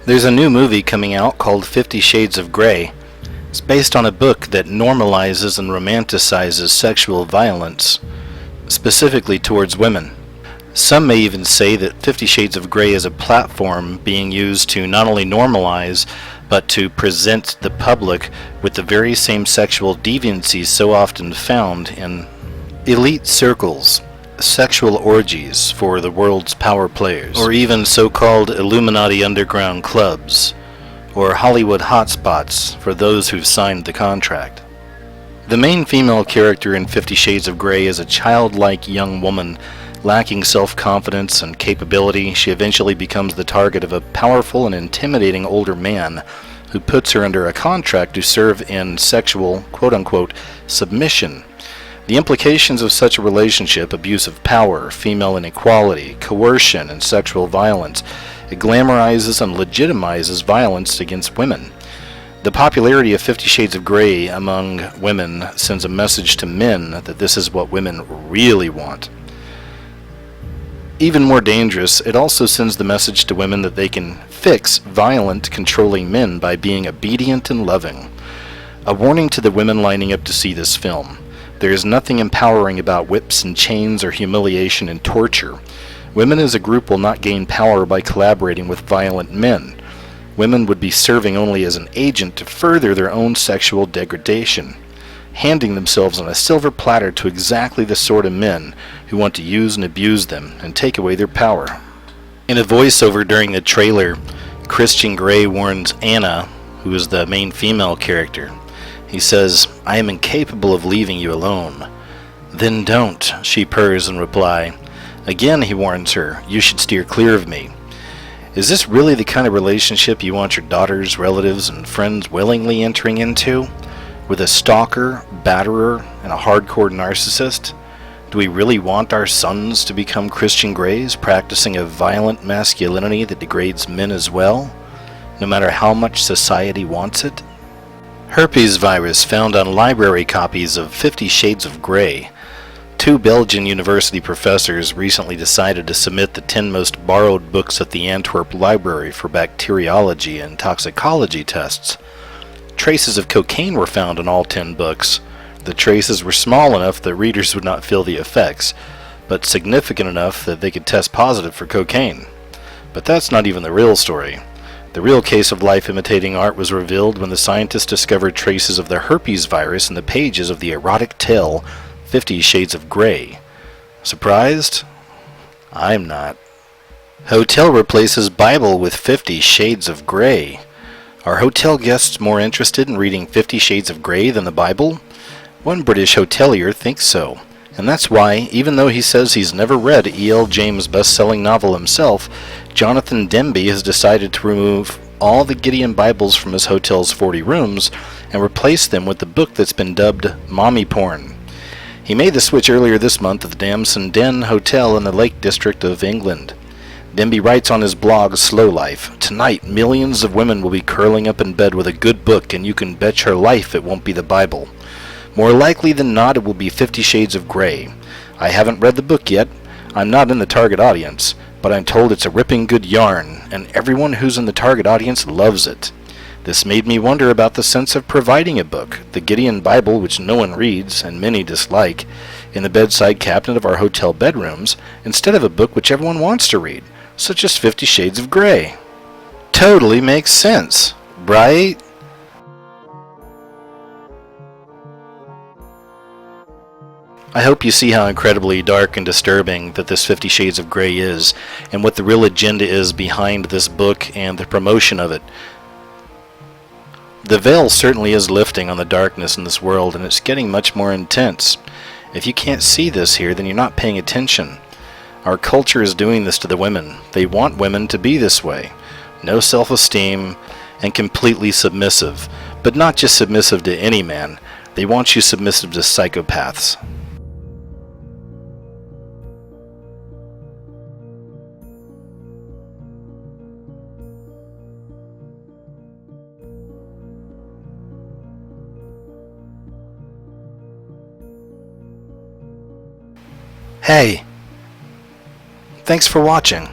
There's a new movie coming out called 50 Shades of Grey. It's based on a book that normalizes and romanticizes sexual violence, specifically towards women. Some may even say that 50 Shades of Grey is a platform being used to not only normalize, but to present the public with the very same sexual deviancies so often found in elite circles, sexual orgies for the world's power players, or even so-called Illuminati underground clubs, or Hollywood hotspots for those who've signed the contract. The main female character in 50 Shades of Grey is a childlike young woman lacking self-confidence and capability. She eventually becomes the target of a powerful and intimidating older man who puts her under a contract to serve in sexual, quote-unquote, submission. The implications of such a relationship, abuse of power, female inequality, coercion, and sexual violence, it glamorizes and legitimizes violence against women. The popularity of 50 Shades of Grey among women sends a message to men that this is what women really want. Even more dangerous, it also sends the message to women that they can fix violent, controlling men by being obedient and loving. A warning to the women lining up to see this film. There is nothing empowering about whips and chains or humiliation and torture. Women as a group will not gain power by collaborating with violent men. Women would be serving only as an agent to further their own sexual degradation, handing themselves on a silver platter to exactly the sort of men who want to use and abuse them and take away their power. In a voiceover during the trailer, Christian Grey warns Anna, who is the main female character. He says, "I am incapable of leaving you alone." "Then don't," she purrs in reply. Again he warns her, "You should steer clear of me." Is this really the kind of relationship you want your daughters, relatives, and friends willingly entering into? With a stalker, batterer, and a hardcore narcissist? Do we really want our sons to become Christian Greys, practicing a violent masculinity that degrades men as well, no matter how much society wants it? Herpes virus found on library copies of 50 Shades of Grey. Two Belgian university professors recently decided to submit the 10 most borrowed books at the Antwerp Library for bacteriology and toxicology tests. Traces of cocaine were found in all 10 books. The traces were small enough that readers would not feel the effects, but significant enough that they could test positive for cocaine. But that's not even the real story. The real case of life-imitating art was revealed when the scientists discovered traces of the herpes virus in the pages of the erotic tale 50 Shades of Grey. Surprised? I'm not. Hotel replaces Bible with 50 Shades of Grey. Are hotel guests more interested in reading 50 Shades of Grey than the Bible? One British hotelier thinks so, and that's why, even though he says he's never read E.L. James' best-selling novel himself, Jonathan Demby has decided to remove all the Gideon Bibles from his hotel's 40 rooms and replace them with the book that's been dubbed Mommy Porn. He made the switch earlier this month at the Damson Den Hotel in the Lake District of England. Demby writes on his blog Slow Life, "Tonight, millions of women will be curling up in bed with a good book, and you can bet your life it won't be the Bible. More likely than not, it will be 50 Shades of Grey. I haven't read the book yet. I'm not in the target audience, but I'm told it's a ripping good yarn, and everyone who's in the target audience loves it. This made me wonder about the sense of providing a book, the Gideon Bible, which no one reads, and many dislike, in the bedside cabinet of our hotel bedrooms, instead of a book which everyone wants to read, such as 50 Shades of Grey. Totally makes sense, right?" I hope you see how incredibly dark and disturbing that this 50 Shades of Grey is, and what the real agenda is behind this book and the promotion of it. The veil certainly is lifting on the darkness in this world, and it's getting much more intense. If you can't see this here, then you're not paying attention. Our culture is doing this to the women. They want women to be this way. No self-esteem and completely submissive. But not just submissive to any man. They want you submissive to psychopaths. Hey, thanks for watching.